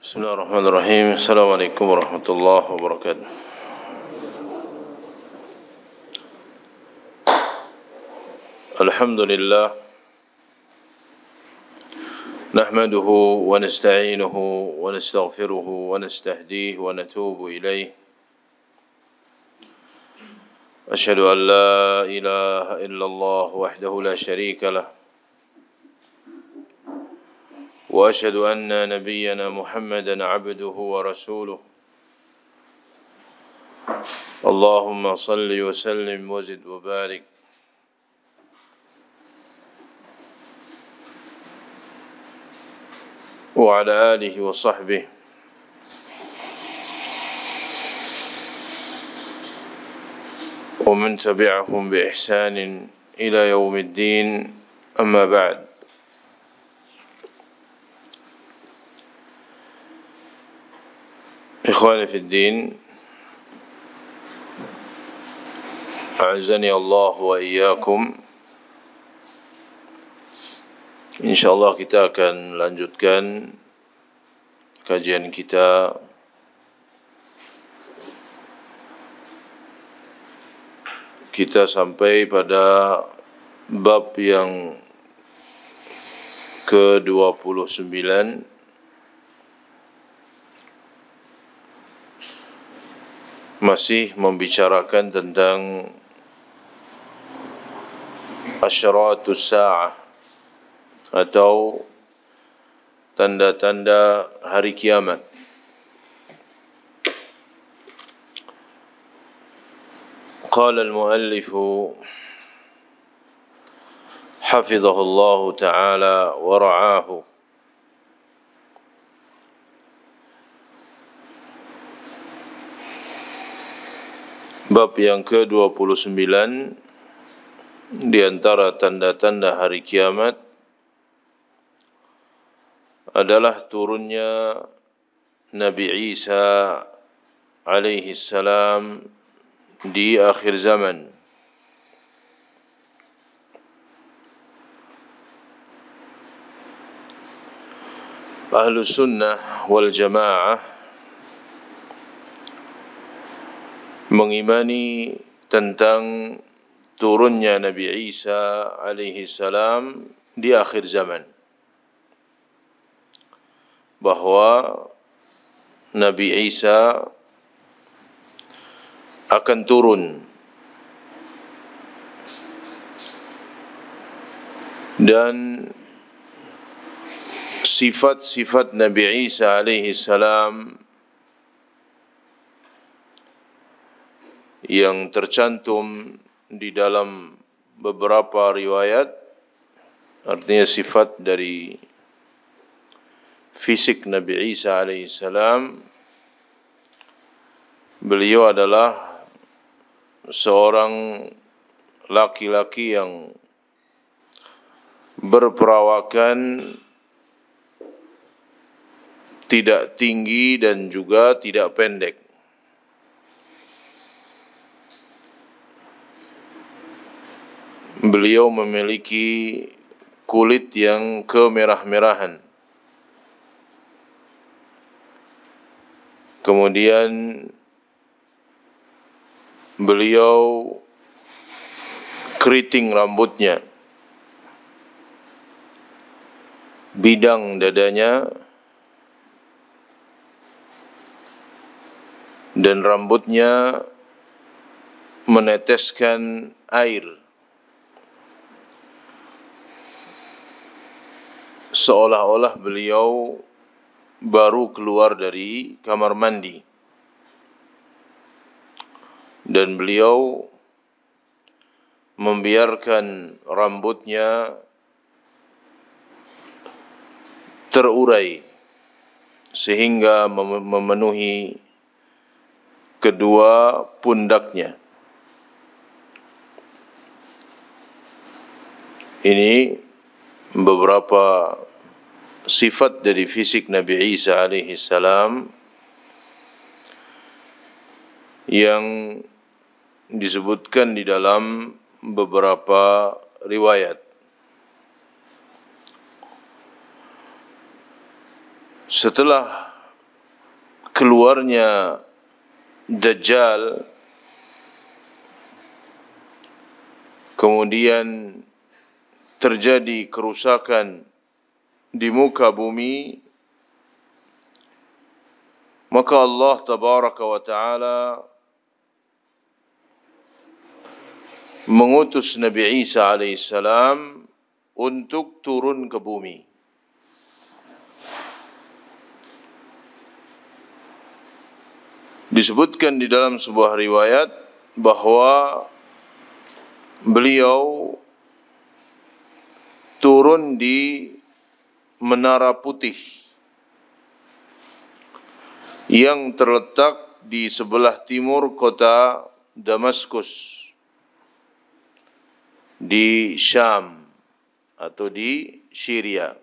Bismillahirrahmanirrahim. Assalamualaikum warahmatullahi wabarakatuh. Alhamdulillah. Nahmaduhu wa nasta'inuhu wa nastaghfiruhu wa nastahdihi wa natubu ilayh. Ashhadu an la ilaha illallah wahdahu la sharika lah. وأشهد أن نبينا محمدا عبده ورسوله اللهم صل وسلم وزد وبارك وعلى آله وصحبه ومن تبعهم بإحسان إلى يوم الدين أما بعد. Ikhwani fi din, a'azzani Allah wa iyyakum. InsyaAllah kita akan lanjutkan kajian kita sampai pada bab yang ke-29, masih membicarakan tentang asyaratus sa'ah atau tanda-tanda hari kiamat. Qala al-muallif hafizahullahu ta'ala wa ra'ahu, bab yang ke-29 di antara tanda-tanda hari kiamat adalah turunnya Nabi Isa alaihi salam di akhir zaman. Ahlus sunnah wal jamaah mengimani tentang turunnya Nabi Isa alaihi salam di akhir zaman, bahwa Nabi Isa akan turun dan sifat-sifat Nabi Isa alaihi salam yang tercantum di dalam beberapa riwayat, artinya sifat dari fisik Nabi Isa alaihissalam, beliau adalah seorang laki-laki yang berperawakan tidak tinggi dan juga tidak pendek. Beliau memiliki kulit yang kemerah-merahan. Kemudian beliau keriting rambutnya, bidang dadanya, dan rambutnya meneteskan air, seolah-olah beliau baru keluar dari kamar mandi. Dan beliau membiarkan rambutnya terurai sehingga memenuhi kedua pundaknya. Ini beberapa sifat dari fisik Nabi Isa alaihi salam yang disebutkan di dalam beberapa riwayat. Setelah keluarnya Dajjal, kemudian terjadi kerusakan di muka bumi, maka Allah tabaraka wa ta'ala mengutus Nabi Isa alaihissalam untuk turun ke bumi. Disebutkan di dalam sebuah riwayat bahwa beliau turun di Menara Putih yang terletak di sebelah timur kota Damaskus di Syam atau di Syria.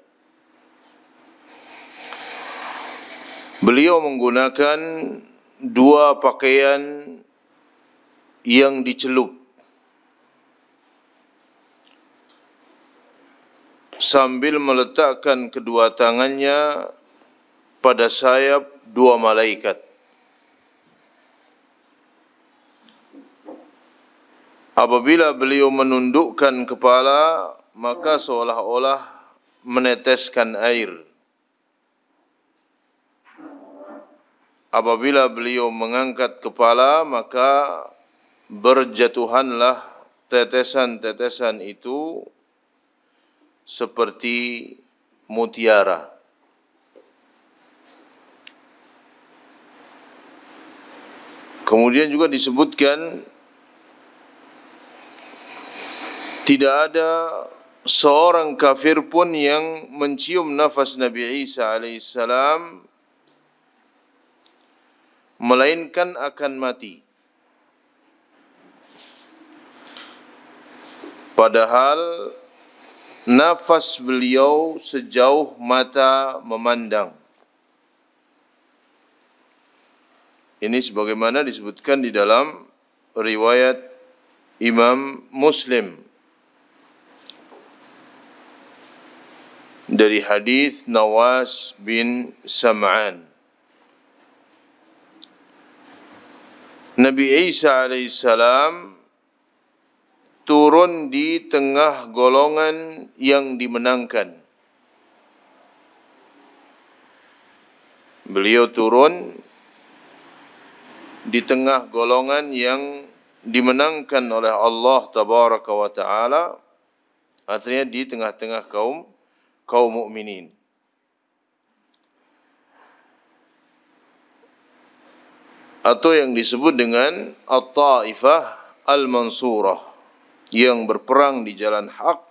Beliau menggunakan dua pakaian yang dicelup sambil meletakkan kedua tangannya pada sayap dua malaikat. Apabila beliau menundukkan kepala, maka seolah-olah meneteskan air. Apabila beliau mengangkat kepala, maka berjatuhanlah tetesan-tetesan itu seperti mutiara. Kemudian juga disebutkan tidak ada seorang kafir pun yang mencium nafas Nabi Isa alaihissalam melainkan akan mati. Padahal nafas beliau sejauh mata memandang. Ini sebagaimana disebutkan di dalam riwayat Imam Muslim dari hadis Nawas bin Sam'an. Nabi Isa alaihissalam turun di tengah golongan yang dimenangkan. Beliau turun di tengah golongan yang dimenangkan oleh Allah tabaraka wa ta'ala, artinya di tengah-tengah kaum mukminin. Atau yang disebut dengan At-Taifah Al-Mansurah, yang berperang di jalan hak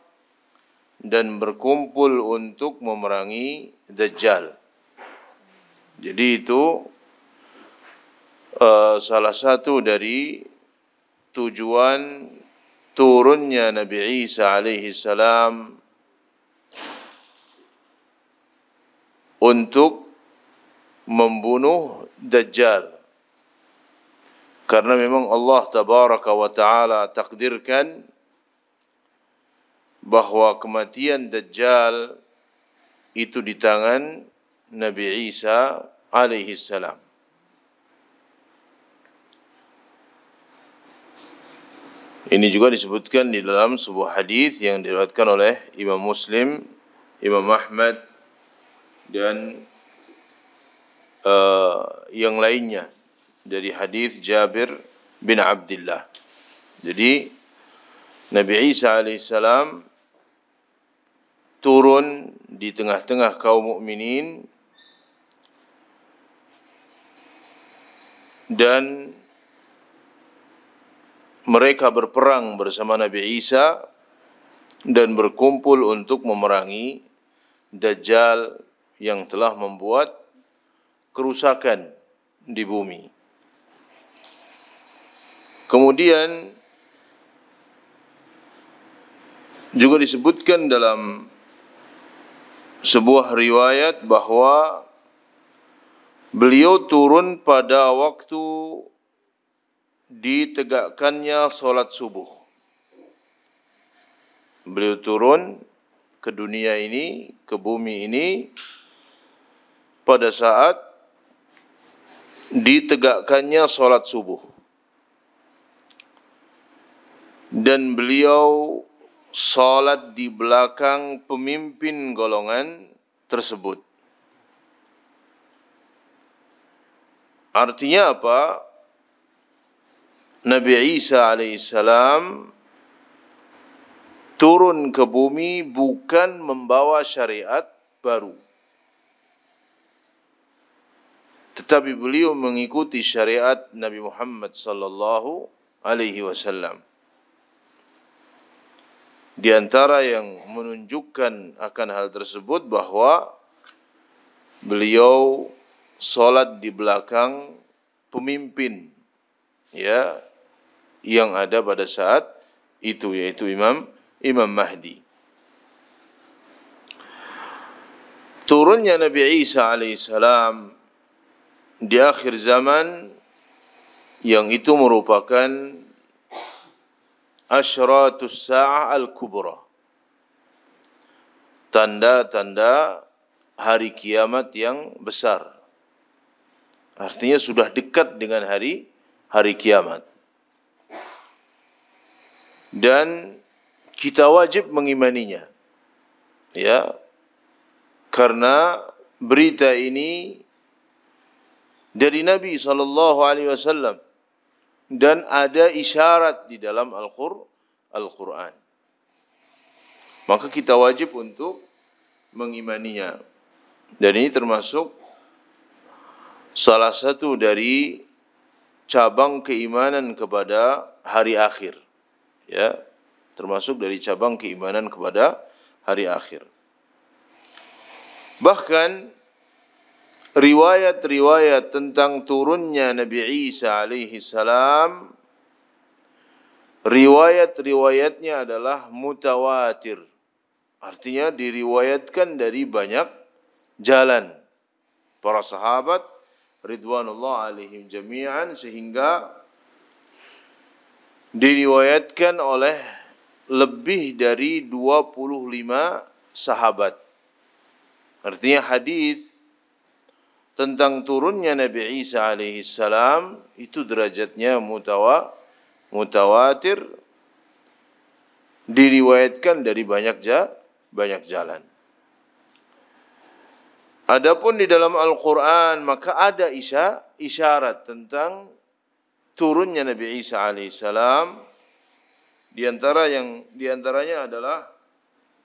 dan berkumpul untuk memerangi Dajjal. Jadi itu salah satu dari tujuan turunnya Nabi Isa alaihi salam untuk membunuh Dajjal. Karena memang Allah tabaraka wa ta'ala takdirkan bahwa kematian Dajjal itu di tangan Nabi Isa alaihi salam. Ini juga disebutkan di dalam sebuah hadis yang diriwayatkan oleh Imam Muslim, Imam Ahmad dan yang lainnya dari hadis Jabir bin Abdullah. Jadi Nabi Isa alaihissalam turun di tengah-tengah kaum mukminin dan mereka berperang bersama Nabi Isa dan berkumpul untuk memerangi Dajjal yang telah membuat kerusakan di bumi. Kemudian juga disebutkan dalam sebuah riwayat bahwa beliau turun pada waktu ditegakkannya solat subuh. Beliau turun ke dunia ini, ke bumi ini pada saat ditegakkannya salat subuh. Dan beliau salat di belakang pemimpin golongan tersebut. Artinya apa? Nabi Isa alaihissalam turun ke bumi bukan membawa syariat baru, tetapi beliau mengikuti syariat Nabi Muhammad sallallahu alaihi wasallam. Di antara yang menunjukkan akan hal tersebut bahwa beliau salat di belakang pemimpin ya yang ada pada saat itu, yaitu Imam Mahdi. Turunnya Nabi Isa alaihissalam di akhir zaman yang itu merupakan asyratus sa'ah al-kubra, tanda-tanda hari kiamat yang besar. Artinya sudah dekat dengan hari kiamat. Dan kita wajib mengimaninya. Ya. Karena berita ini dari Nabi SAW dan ada isyarat di dalam Al-Quran. Maka kita wajib untuk mengimaninya. Dan ini termasuk salah satu dari cabang keimanan kepada hari akhir. Ya, termasuk dari cabang keimanan kepada hari akhir. Bahkan riwayat-riwayat tentang turunnya Nabi Isa alaihi salam, riwayat-riwayatnya adalah mutawatir. Artinya diriwayatkan dari banyak jalan para sahabat ridwanullah alaihim jami'an, sehingga diriwayatkan oleh lebih dari 25 sahabat. Artinya hadis tentang turunnya Nabi Isa alaihi salam itu derajatnya mutawatir, diriwayatkan dari banyak jalan. Adapun di dalam Al-Quran maka ada isyarat tentang turunnya Nabi Isa alaihissalam. Di antaranya adalah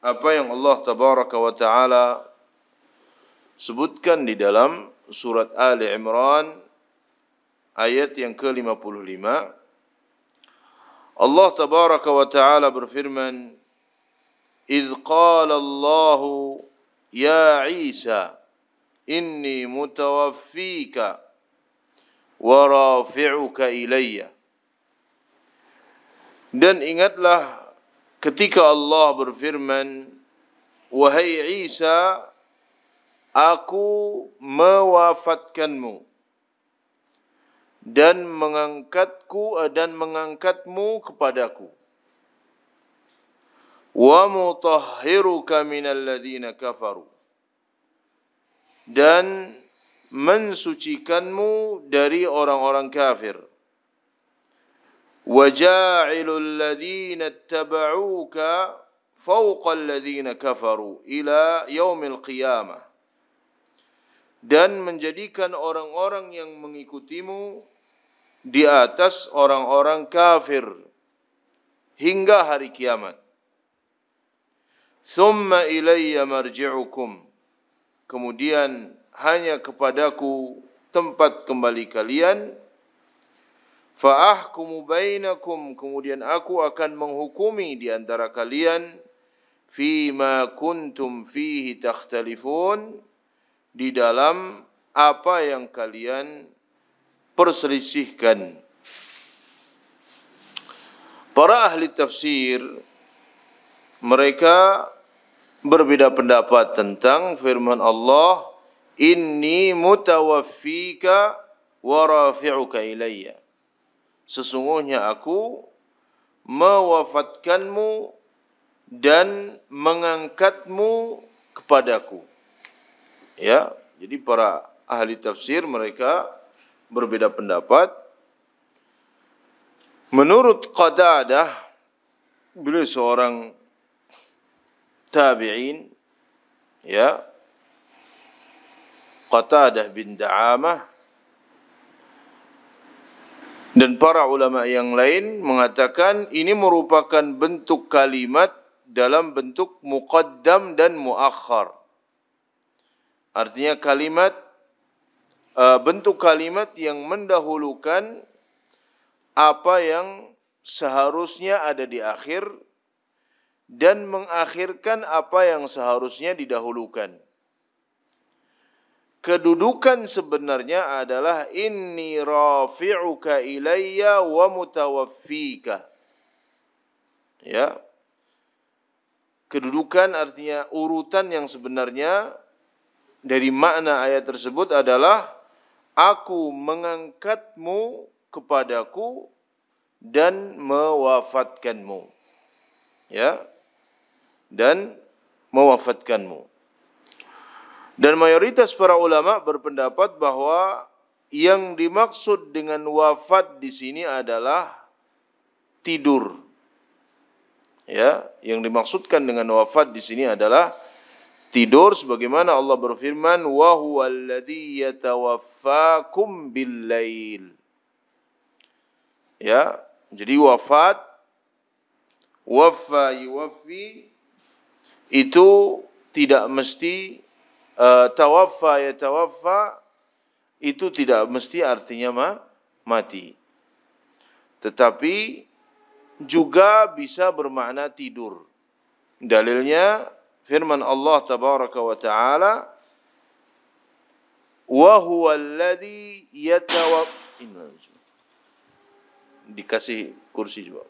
apa yang Allah tabaraka wa taala sebutkan di dalam surat Ali Imran ayat yang ke-55. Allah tabaraka wa taala berfirman, "Idz qala Allahu ya Isa inni mutawaffika wa rafi'uka ilayya." Dan ingatlah ketika Allah berfirman, "Wahai Isa, aku mewafatkanmu dan mengangkatmu kepadaku, wa mutahhiruka minal ladzina kafaru, dan mensucikanmu dari orang-orang kafir, wa ja'ilul ladzina ittaba'uka fawqa alladzina kafaru ila yaumil qiyamah, dan menjadikan orang-orang yang mengikutimu di atas orang-orang kafir hingga hari kiamat. Thumma ilayya marji'ukum, kemudian hanya kepadaku tempat kembali kalian. Fa'ahkumu bainakum, kemudian aku akan menghukumi di antara kalian. Fima kuntum fihi takhtalifun, di dalam apa yang kalian perselisihkan. Para ahli tafsir mereka berbeda pendapat tentang firman Allah, "Inni mutawaffika wa rafi'uka ilayya." Sesungguhnya aku mewafatkanmu dan mengangkatmu kepadaku. Ya, jadi para ahli tafsir mereka berbeda pendapat. Menurut Qatadah, beliau seorang tabi'in, ya, Qatadah bin Da'amah, dan para ulama yang lain mengatakan ini merupakan bentuk kalimat dalam bentuk muqaddam dan muakhar. Artinya kalimat, bentuk kalimat yang mendahulukan apa yang seharusnya ada di akhir dan mengakhirkan apa yang seharusnya didahulukan. Kedudukan sebenarnya adalah inni rafi'uka ilayya wa mutawaffika. Ya. Kedudukan artinya urutan yang sebenarnya dari makna ayat tersebut adalah aku mengangkatmu kepadaku dan mewafatkanmu. Ya. Dan mewafatkanmu. Dan mayoritas para ulama berpendapat bahwa yang dimaksud dengan wafat di sini adalah tidur. Ya, yang dimaksudkan dengan wafat di sini adalah tidur, sebagaimana Allah berfirman, wa huwallazi yatawaffakum bil-lail. Ya, jadi wafat, waffa yuwaffi, itu tidak mesti tawaffa yatawaffa, itu tidak mesti artinya mati. Tetapi juga bisa bermakna tidur. Dalilnya firman Allah tabaraka wa taala, wa huwa alladhi dikasih kursi juga.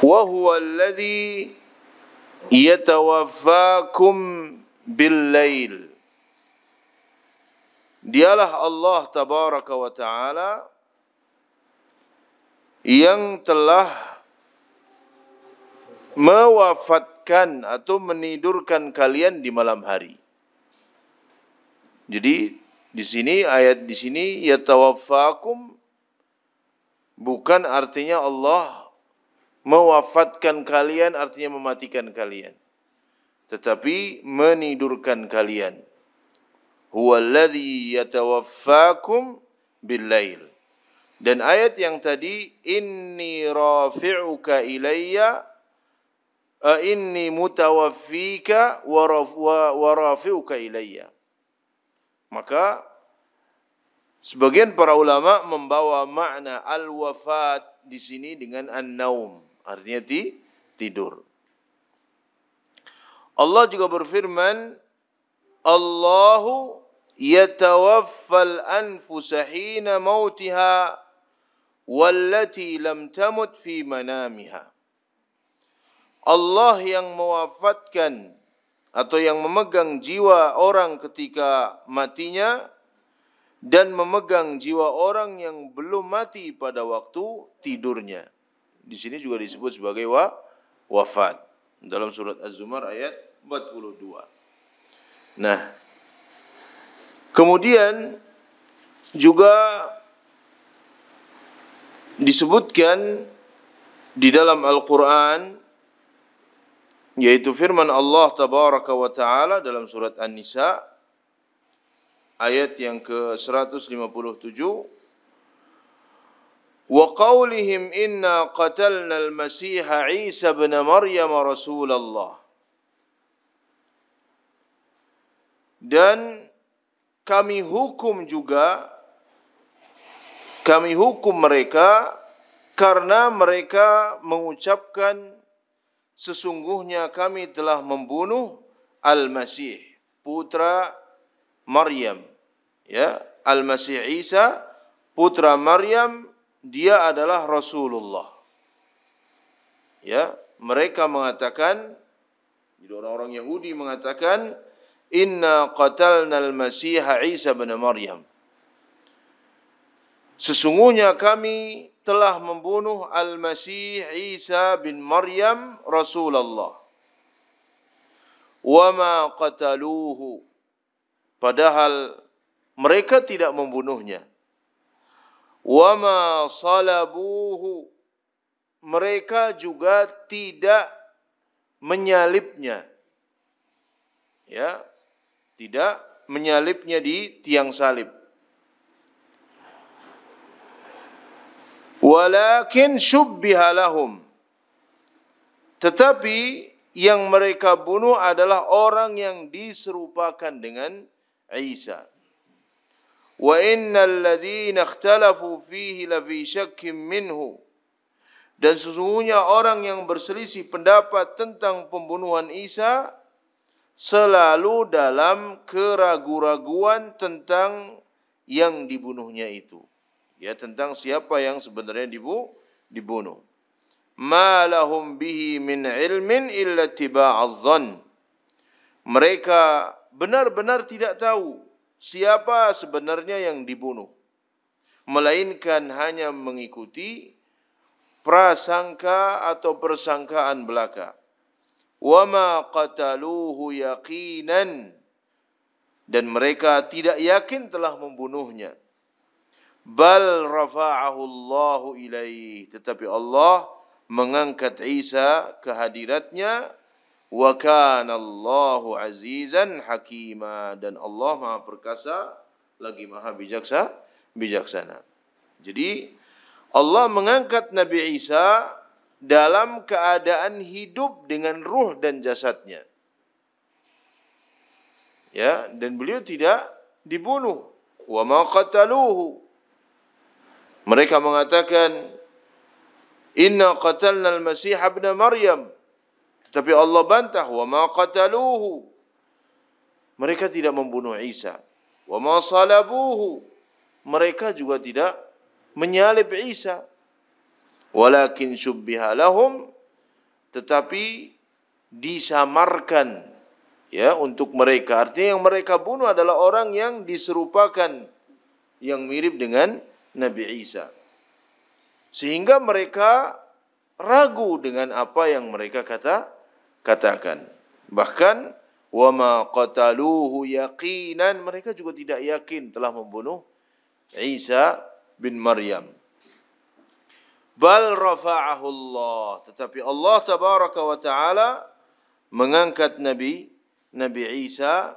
Wa huwa alladhi yatawaffakum bil-lail. Dialah Allah tabaraka wa taala yang telah mewafatkan atau menidurkan kalian di malam hari. Jadi di sini, ayat di sini, yatawaffakum bukan artinya Allah mewafatkan kalian, artinya mematikan kalian, tetapi menidurkan kalian. Huwallazi yatawaffakum bil-lail. Dan ayat yang tadi, inni rafi'uka ilayya, inni mutawaffika wa rafi'uka ilayya. Maka sebagian para ulama membawa makna al-wafat di sini dengan an-naum, artinya tidur. Allah juga berfirman, Allahu yatawaffal anfusa hina mautiha wallati lam tamut fi manamiha. Allah yang mewafatkan atau yang memegang jiwa orang ketika matinya dan memegang jiwa orang yang belum mati pada waktu tidurnya. Di sini juga disebut sebagai wafat dalam surat Az-Zumar ayat 42. Nah, kemudian juga disebutkan di dalam Al-Quran, yaitu firman Allah tabaraka wa ta'ala dalam surat An-Nisa ayat yang ke-157, wa qawlihim inna qatalna al-masiha Isa ibn Maryam Rasulullah. Dan kami hukum mereka karena mereka mengucapkan sesungguhnya kami telah membunuh Al-Masih, putra Maryam. Ya, Al-Masih Isa, putra Maryam, dia adalah Rasulullah. Ya, mereka mengatakan, jadi orang-orang Yahudi mengatakan, inna qatalna al-Masiha Isa bin Maryam. Sesungguhnya kami telah membunuh Al-Masih Isa bin Maryam Rasulullah. wa ma qataluhu, padahal mereka tidak membunuhnya. Wa ma salabuhu, mereka juga tidak menyalibnya. Ya, tidak menyalibnya di tiang salib. Walakin syubbiha lahum, tetapi yang mereka bunuh adalah orang yang diserupakan dengan Isa. Wa innal ladzina ikhtalafu fihi lafi syakkin minhu, dan sesungguhnya orang yang berselisih pendapat tentang pembunuhan Isa selalu dalam keraguan-raguan tentang yang dibunuhnya itu. Ya, tentang siapa yang sebenarnya dibunuh. Ma lahum bihi min ilmin illa tiba'adh dhann. Mereka benar-benar tidak tahu siapa sebenarnya yang dibunuh, melainkan hanya mengikuti prasangka atau persangkaan belaka. Wa ma qataluhu yaqinan, dan mereka tidak yakin telah membunuhnya. Bal rafa'ahu Allahu ilaih, tetapi Allah mengangkat Isa ke hadiratnya. Wa kana Allahu azizan hakima, dan Allah Maha perkasa lagi Maha bijaksana. Jadi Allah mengangkat Nabi Isa dalam keadaan hidup dengan ruh dan jasadnya. Ya, dan beliau tidak dibunuh. Wa ma qataluhu, mereka mengatakan inna qatalna al-Masih ibn Maryam, tetapi Allah bantah, wa ma qataluhu, mereka tidak membunuh Isa. Wa ma salabuhu, mereka juga tidak menyalib Isa. Walakin syubbiha lahum, tetapi disamarkan ya untuk mereka. Artinya yang mereka bunuh adalah orang yang diserupakan, yang mirip dengan Nabi Isa, sehingga mereka ragu dengan apa yang mereka katakan. Bahkan wa ma qataluhu yaqinan, mereka juga tidak yakin telah membunuh Isa bin Maryam. Bal rafa'ahu Allah, tetapi Allah tabaraka wa taala mengangkat Nabi Isa,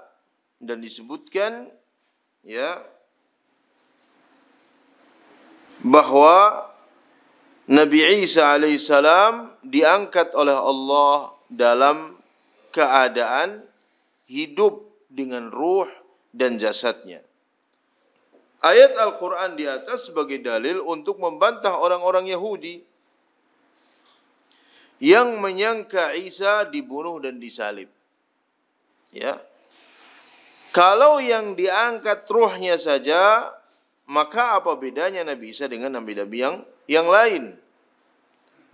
dan disebutkan ya bahwa Nabi Isa alaihissalam diangkat oleh Allah dalam keadaan hidup dengan ruh dan jasadnya. Ayat Al-Quran di atas sebagai dalil untuk membantah orang-orang Yahudi yang menyangka Isa dibunuh dan disalib. Ya, kalau yang diangkat ruhnya saja, maka apa bedanya Nabi Isa dengan nabi-nabi yang lain?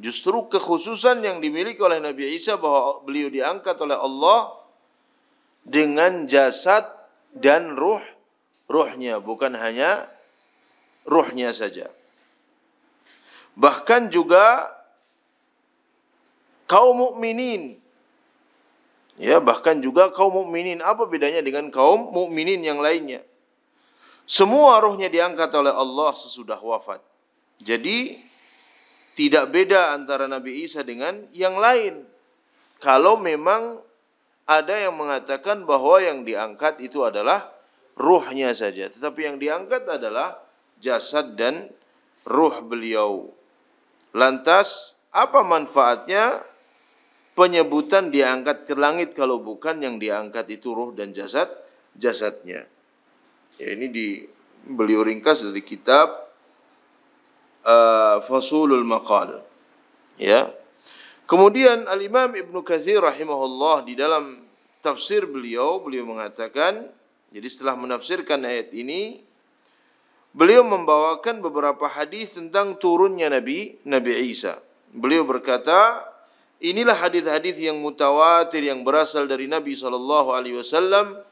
Justru kekhususan yang dimiliki oleh Nabi Isa bahwa beliau diangkat oleh Allah dengan jasad dan ruhnya, bukan hanya ruhnya saja. Bahkan juga kaum mukminin, ya, bahkan juga kaum mukminin, apa bedanya dengan kaum mukminin yang lainnya? Semua ruhnya diangkat oleh Allah sesudah wafat. Jadi tidak beda antara Nabi Isa dengan yang lain. Kalau memang ada yang mengatakan bahwa yang diangkat itu adalah ruhnya saja, tetapi yang diangkat adalah jasad dan ruh beliau. Lantas apa manfaatnya penyebutan diangkat ke langit kalau bukan yang diangkat itu ruh dan jasadnya? Ya, ini beliau ringkas dari kitab Fasulul Maqal. Ya. Kemudian Al-Imam Ibnu Katsir rahimahullah di dalam tafsir beliau mengatakan, jadi setelah menafsirkan ayat ini, beliau membawakan beberapa hadis tentang turunnya Nabi Isa. Beliau berkata, inilah hadis-hadis yang mutawatir yang berasal dari Nabi SAW,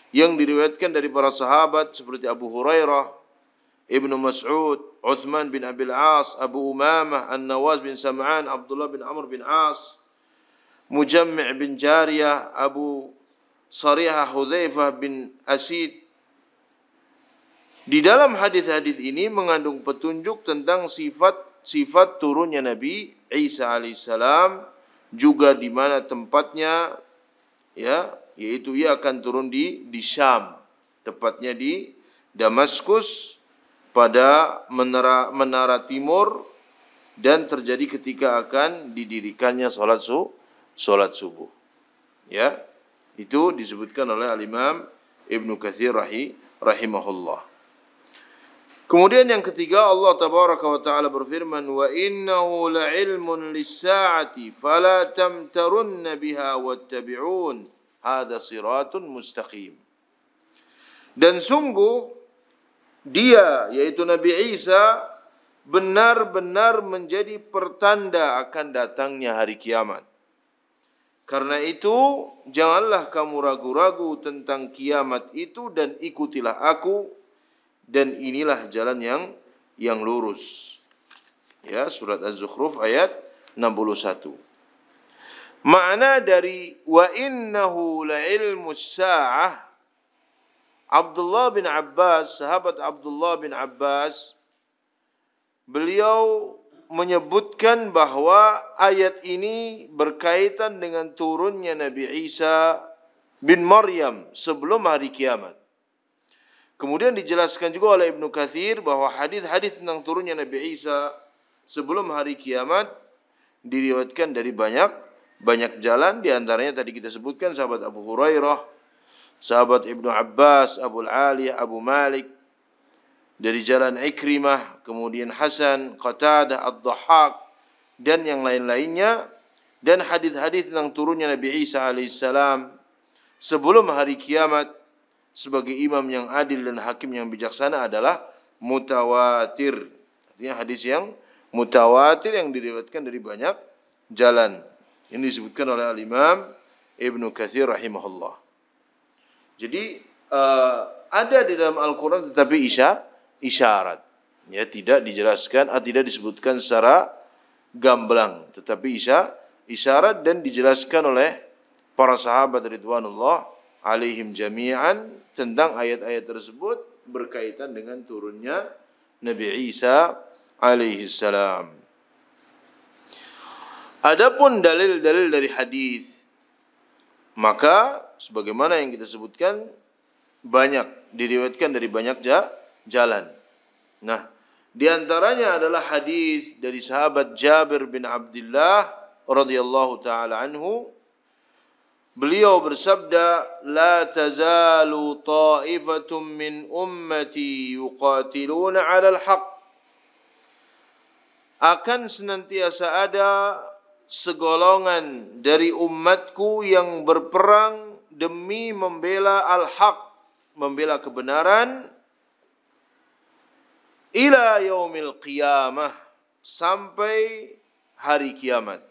yang diriwayatkan dari para sahabat seperti Abu Hurairah, Ibnu Mas'ud, Uthman bin Abil As, Abu Umamah, An-Nawas bin Sam'an, Abdullah bin Amr bin As, Mujammi' bin Jariyah, Abu Sarihah Hudzaifah bin Asid. Di dalam hadis-hadis ini mengandung petunjuk tentang sifat turunnya Nabi Isa alaihissalam, juga di mana tempatnya, ya, yaitu ia akan turun di Syam, tepatnya di Damaskus pada menara timur, dan terjadi ketika akan didirikannya salat subuh. Ya, itu disebutkan oleh Al-Imam Ibnu Katsir rahimahullah. Kemudian yang ketiga, Allah tabaraka wa taala berfirman, wa innahu la'ilmun lis-sa'ati fala tamtarunna biha wattabi'un hadza siratun mustaqim. Dan sungguh dia, yaitu Nabi Isa, benar-benar menjadi pertanda akan datangnya hari kiamat. Karena itu janganlah kamu ragu-ragu tentang kiamat itu dan ikutilah aku, dan inilah jalan yang lurus. Ya, surat Az-Zukhruf ayat 61. Makna dari wa innahu la'ilmus sa'ah, Abdullah bin Abbas, sahabat Abdullah bin Abbas, beliau menyebutkan bahwa ayat ini berkaitan dengan turunnya Nabi Isa bin Maryam sebelum hari kiamat. Kemudian dijelaskan juga oleh Ibnu Katsir bahwa hadis-hadis tentang turunnya Nabi Isa sebelum hari kiamat diriwayatkan dari banyak jalan. Di antaranya tadi kita sebutkan sahabat Abu Hurairah, sahabat Ibnu Abbas, Abu Aliyah, Abu Malik, dari jalan Ikrimah, kemudian Hasan, Qatadah, Ad-Dhahhak, dan yang lain-lainnya. Dan hadis-hadis tentang turunnya Nabi Isa alaihissalam sebelum hari kiamat sebagai imam yang adil dan hakim yang bijaksana adalah mutawatir. Artinya hadis yang mutawatir yang diriwayatkan dari banyak jalan. Ini disebutkan oleh Al-Imam Ibnu Katsir rahimahullah. Jadi ada di dalam Al-Quran tetapi isyarat. Ya, tidak dijelaskan, tidak disebutkan secara gamblang, tetapi isyarat dan dijelaskan oleh para sahabat ridwanullah alaihim jami'an tentang ayat-ayat tersebut berkaitan dengan turunnya Nabi Isa alaihi salam. Adapun dalil-dalil dari hadis, maka sebagaimana yang kita sebutkan banyak diriwayatkan dari banyak jalan. Nah, di antaranya adalah hadis dari sahabat Jabir bin Abdullah radhiyallahu taala anhu. Beliau bersabda, la tazalu ta'ifatum min ummati yuqatiluna 'alal haqq. Akan senantiasa ada segolongan dari umatku yang berperang demi membela al-haq, membela kebenaran, ila yaumil qiyamah, sampai hari kiamat.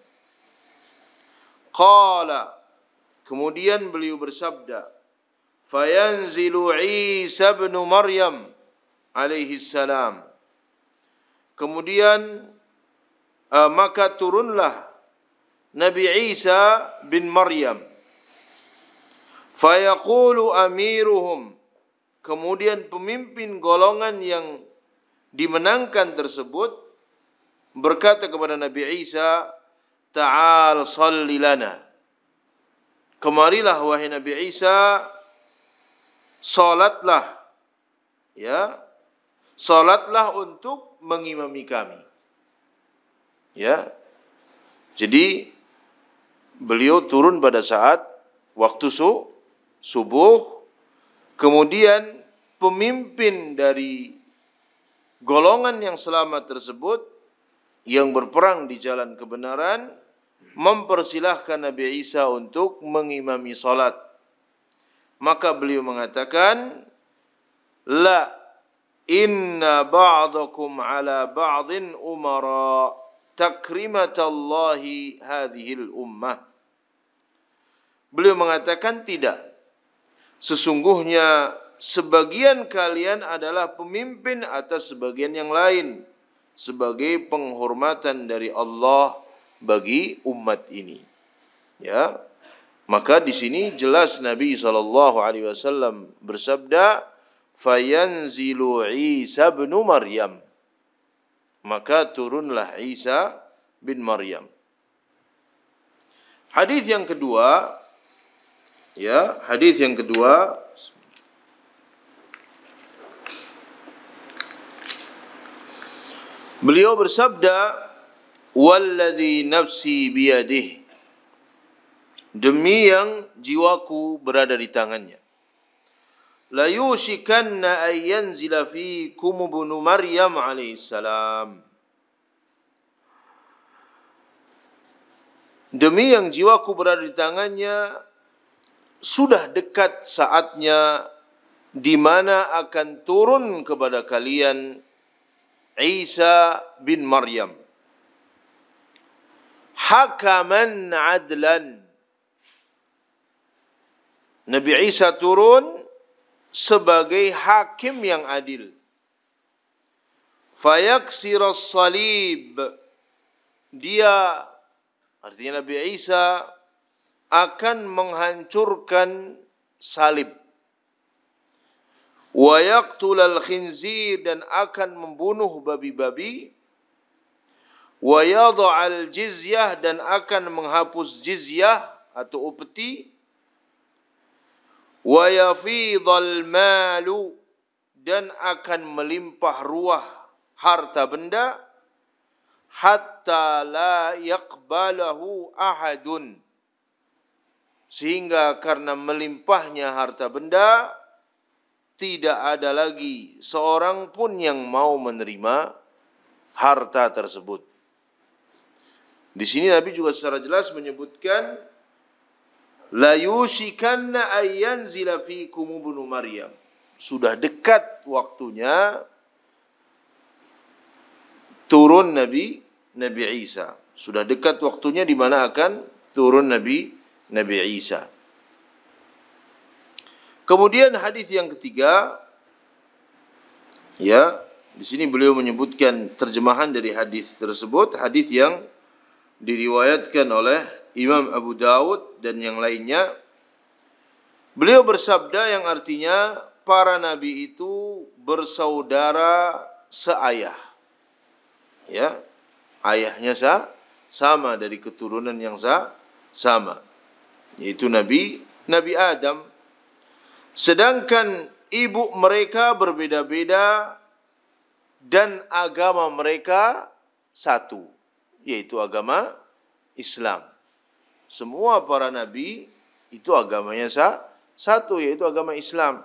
Qala, kemudian beliau bersabda, fayanzilu Isa bin Maryam alaihi salam. Kemudian maka turunlah Nabi Isa bin Maryam. Fayaqulu amiruhum. Kemudian pemimpin golongan yang dimenangkan tersebut berkata kepada Nabi Isa, ta'al salli lana. Kemarilah wahai Nabi Isa, salatlah, ya, salatlah untuk mengimami kami. Ya. Jadi beliau turun pada saat waktu subuh, kemudian pemimpin dari golongan yang selamat tersebut yang berperang di jalan kebenaran mempersilahkan Nabi Isa untuk mengimami salat. Maka beliau mengatakan, la inna ba'dakum ala ba'din umara takrimatallahi hadhil ummah. Beliau mengatakan tidak. Sesungguhnya sebagian kalian adalah pemimpin atas sebagian yang lain sebagai penghormatan dari Allah bagi umat ini. Ya, maka di sini jelas Nabi SAW bersabda, fayanzilu Isa bin Maryam, maka turunlah Isa bin Maryam. Hadis yang kedua, ya, hadis yang kedua, beliau bersabda, walladzi nafsi biyadihi, demi yang jiwaku berada di tangannya, la yushikanna an yanzila fikum ibnu Maryam alaihissalam, demi yang jiwaku berada di tangannya, sudah dekat saatnya di mana akan turun kepada kalian Isa bin Maryam, hakaman adlan. Nabi Isa turun sebagai hakim yang adil. Fayaksiras salib, dia, artinya Nabi Isa akan menghancurkan salib. Wa yaqtulal khinzir, dan akan membunuh babi-babi. Wa yadha'al jizyah, dan akan menghapus jizyah atau upeti. Wa yafidhal malu, dan akan melimpah ruah harta benda, hatta la yaqbalahu ahadun, sehingga karena melimpahnya harta benda tidak ada lagi seorang pun yang mau menerima harta tersebut. Di sini Nabi juga secara jelas menyebutkan, la yushikanna ayyanzila fikum ibnu Maryam, sudah dekat waktunya turun Nabi Isa. Sudah dekat waktunya di mana akan turun Nabi Isa. Kemudian hadis yang ketiga, ya, di sini beliau menyebutkan terjemahan dari hadis tersebut, hadis yang diriwayatkan oleh Imam Abu Dawud dan yang lainnya. Beliau bersabda yang artinya para nabi itu bersaudara seayah. Ya, ayahnya sama dari keturunan yang sama, yaitu Nabi Adam. Sedangkan ibu mereka berbeda-beda dan agama mereka satu, yaitu agama Islam. Semua para nabi itu agamanya satu, yaitu agama Islam.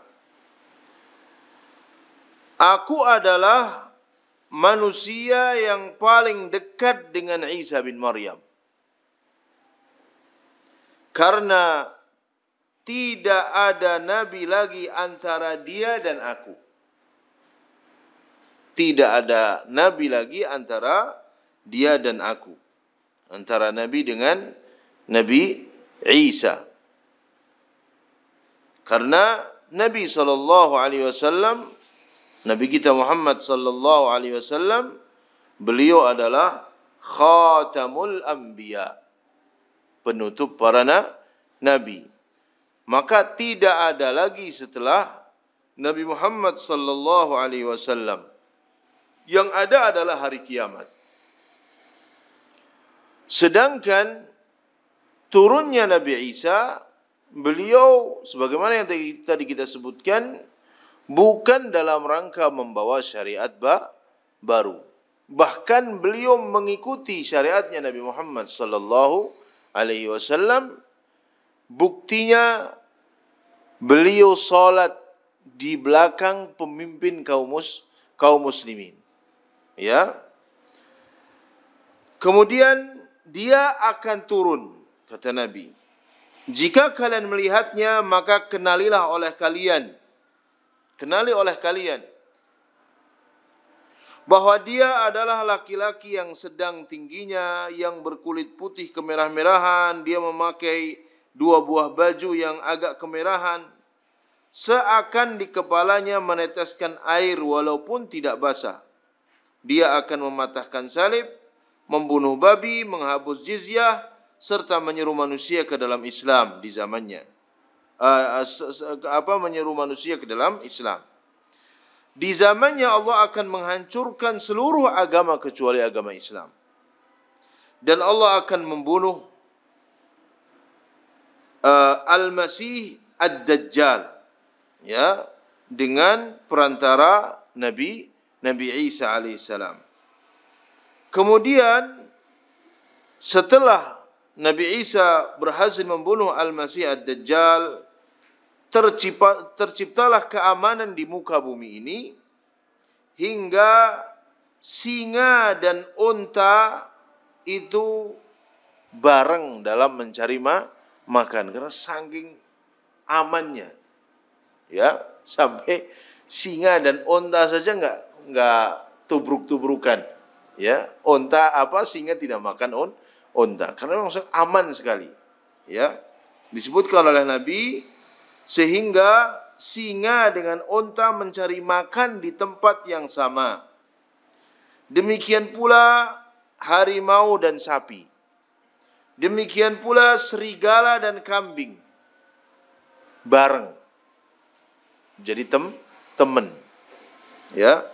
Aku adalah manusia yang paling dekat dengan Isa bin Maryam, karena tidak ada nabi lagi antara dia dan aku. Tidak ada nabi lagi antara dia dan aku, antara nabi dengan Nabi Isa. Karena Nabi SAW, Nabi kita Muhammad SAW, beliau adalah khatamul anbiya, penutup para nabi. Maka tidak ada lagi setelah Nabi Muhammad SAW. Yang ada adalah hari kiamat. Sedangkan turunnya Nabi Isa, beliau sebagaimana yang tadi kita sebutkan, bukan dalam rangka membawa syariat baru. Bahkan beliau mengikuti syariatnya Nabi Muhammad SAW. Buktinya beliau salat di belakang pemimpin kaum muslimin. Ya. Kemudian dia akan turun, kata Nabi. Jika kalian melihatnya, maka kenali oleh kalian bahwa dia adalah laki-laki yang sedang tingginya, yang berkulit putih kemerah-merahan. Dia memakai 2 buah baju yang agak kemerahan, seakan di kepalanya meneteskan air walaupun tidak basah. Dia akan mematahkan salib, membunuh babi, menghapus jizyah, serta menyeru manusia ke dalam Islam di zamannya. Menyeru manusia ke dalam Islam. Di zamannya Allah akan menghancurkan seluruh agama kecuali agama Islam. Dan Allah akan membunuh Al-Masih Ad-Dajjal, ya, dengan perantara Nabi Isa alaihissalam. Kemudian setelah Nabi Isa berhasil membunuh Al-Masih Ad-Dajjal, terciptalah keamanan di muka bumi ini hingga singa dan unta itu bareng dalam mencari makan karena saking amannya, ya, sampai singa dan unta saja nggak tubruk-tubrukan, ya. Unta singa tidak makan unta karena memang aman sekali, ya. Disebutkan oleh Nabi sehingga singa dengan unta mencari makan di tempat yang sama. Demikian pula harimau dan sapi. Demikian pula serigala dan kambing bareng jadi teman, ya.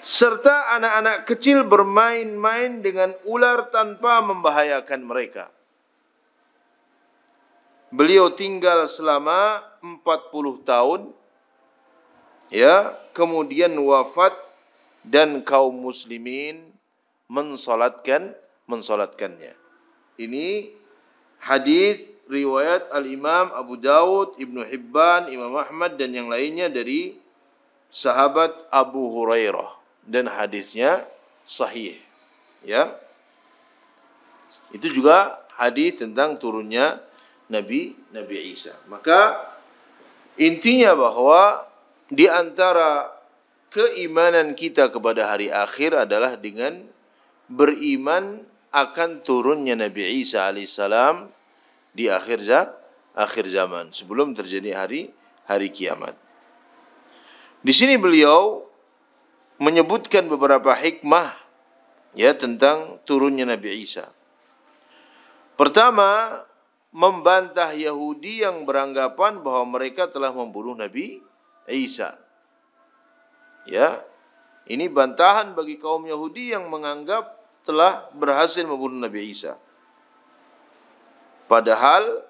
Serta anak-anak kecil bermain-main dengan ular tanpa membahayakan mereka. Beliau tinggal selama 40 tahun, ya, kemudian wafat dan kaum muslimin mensolatkannya. Ini hadis riwayat Al-Imam Abu Dawud, Ibnu Hibban, Imam Ahmad dan yang lainnya dari sahabat Abu Hurairah dan hadisnya sahih, ya. Itu juga hadis tentang turunnya Nabi Isa. Maka intinya bahwa di antara keimanan kita kepada hari akhir adalah dengan beriman akan turunnya Nabi Isa alaihissalam di akhir zaman sebelum terjadi hari kiamat. Di sini beliau menyebutkan beberapa hikmah, ya, tentang turunnya Nabi Isa. Pertama, membantah Yahudi yang beranggapan bahwa mereka telah membunuh Nabi Isa. Ya, ini bantahan bagi kaum Yahudi yang menganggap telah berhasil membunuh Nabi Isa. Padahal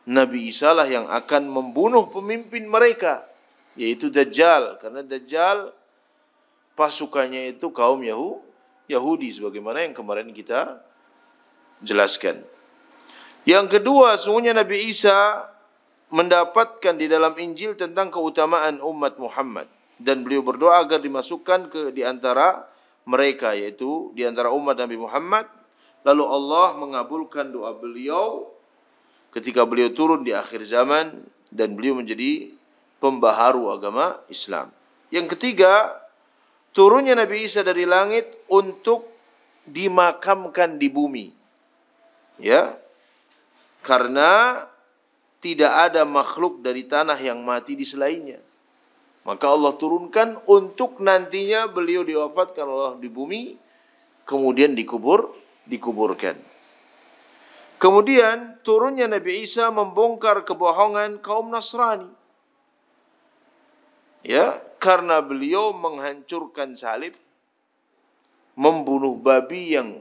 Nabi Isa lah yang akan membunuh pemimpin mereka, yaitu Dajjal. Karena Dajjal pasukannya itu kaum Yahudi, sebagaimana yang kemarin kita jelaskan. Yang kedua, sungguhnya Nabi Isa mendapatkan di dalam Injil tentang keutamaan umat Muhammad. Dan beliau berdoa agar dimasukkan di antara mereka, yaitu di antara umat Nabi Muhammad. Lalu Allah mengabulkan doa beliau ketika beliau turun di akhir zaman dan beliau menjadi pembaharu agama Islam. Yang ketiga, turunnya Nabi Isa dari langit untuk dimakamkan di bumi. Ya, karena tidak ada makhluk dari tanah yang mati di selainnya. Maka Allah turunkan untuk nantinya beliau diwafatkan Allah di bumi, kemudian dikuburkan. Kemudian turunnya Nabi Isa membongkar kebohongan kaum Nasrani. Ya, karena beliau menghancurkan salib, membunuh babi yang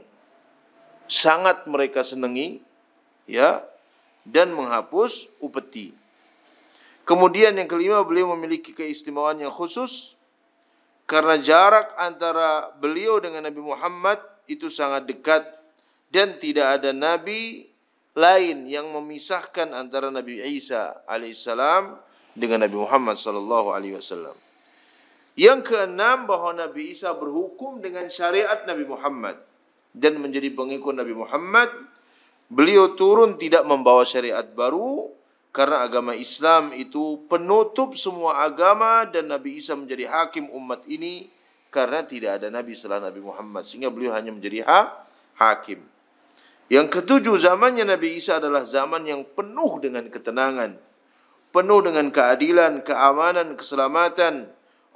sangat mereka senangi, ya, dan menghapus upeti. Kemudian yang kelima, beliau memiliki keistimewaan yang khusus karena jarak antara beliau dengan Nabi Muhammad itu sangat dekat dan tidak ada nabi lain yang memisahkan antara Nabi Isa alaihissalam dengan Nabi Muhammad sallallahu alaihi wasallam. Yang keenam, bahwa Nabi Isa berhukum dengan syariat Nabi Muhammad dan menjadi pengikut Nabi Muhammad. Beliau turun tidak membawa syariat baru karena agama Islam itu penutup semua agama dan Nabi Isa menjadi hakim umat ini karena tidak ada nabi setelah Nabi Muhammad, sehingga beliau hanya menjadi hakim. Yang ketujuh, zamannya Nabi Isa adalah zaman yang penuh dengan ketenangan, penuh dengan keadilan, keamanan, keselamatan.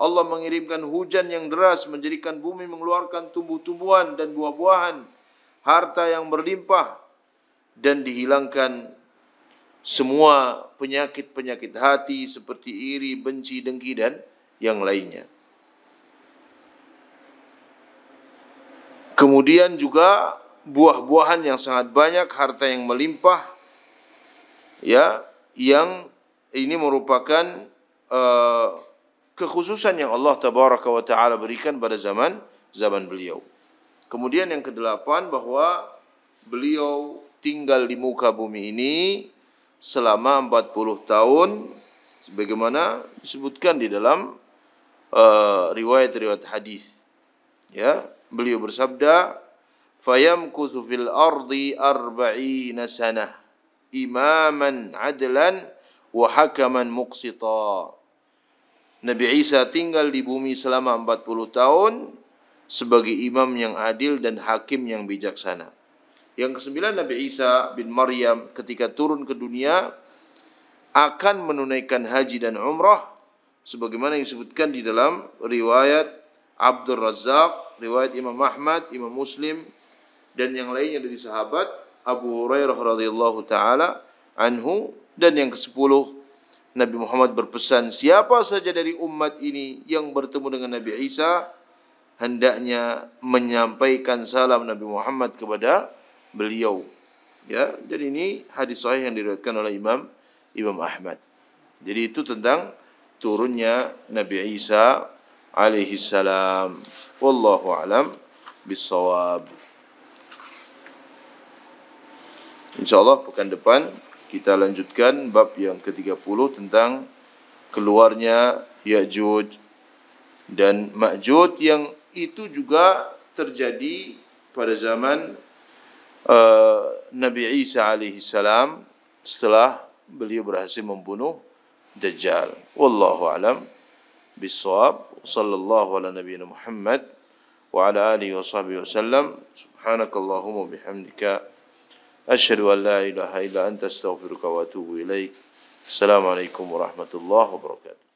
Allah mengirimkan hujan yang deras, menjadikan bumi mengeluarkan tumbuh-tumbuhan dan buah-buahan, harta yang berlimpah, dan dihilangkan semua penyakit-penyakit hati seperti iri, benci, dengki, dan yang lainnya. Kemudian juga buah-buahan yang sangat banyak, harta yang melimpah, ya, yang ini merupakan kekhususan yang Allah Tabaraka wa Ta'ala berikan pada zaman beliau. Kemudian yang kedelapan, bahwa beliau tinggal di muka bumi ini selama 40 tahun sebagaimana disebutkan di dalam riwayat-riwayat hadis. Ya, beliau bersabda, "Fayamkuthu fil ardi 40 sanah imaman adlan wa hakaman muqsita." Nabi Isa tinggal di bumi selama 40 tahun sebagai imam yang adil dan hakim yang bijaksana. Yang kesembilan, Nabi Isa bin Maryam ketika turun ke dunia akan menunaikan haji dan umrah sebagaimana yang disebutkan di dalam riwayat Abdul Razzaq, riwayat Imam Ahmad, Imam Muslim, dan yang lainnya dari sahabat Abu Hurairah radhiyallahu taala anhu. Dan yang ke-10, Nabi Muhammad berpesan, siapa saja dari umat ini yang bertemu dengan Nabi Isa, hendaknya menyampaikan salam Nabi Muhammad kepada beliau. Ya, jadi ini hadis sahih yang diriwayatkan oleh Imam Ahmad. Jadi itu tentang turunnya Nabi Isa alaihi salam. Wallahu alam bissawab. Insyaallah pekan depan kita lanjutkan bab yang ke-30 tentang keluarnya Ya'juj dan Ma'juj, yang itu juga terjadi pada zaman Nabi Isa alaihi salam setelah beliau berhasil membunuh Dajjal. Wallahu alam bissawab. Sallallahu ala nabiyyina Muhammad wa ala alihi wa sahbihi wasallam. Subhanakallahumma bihamdika asyhadu an la ilaha illa anta astaghfiruka wa atubu ilaik. Assalamualaikum warahmatullahi wabarakatuh.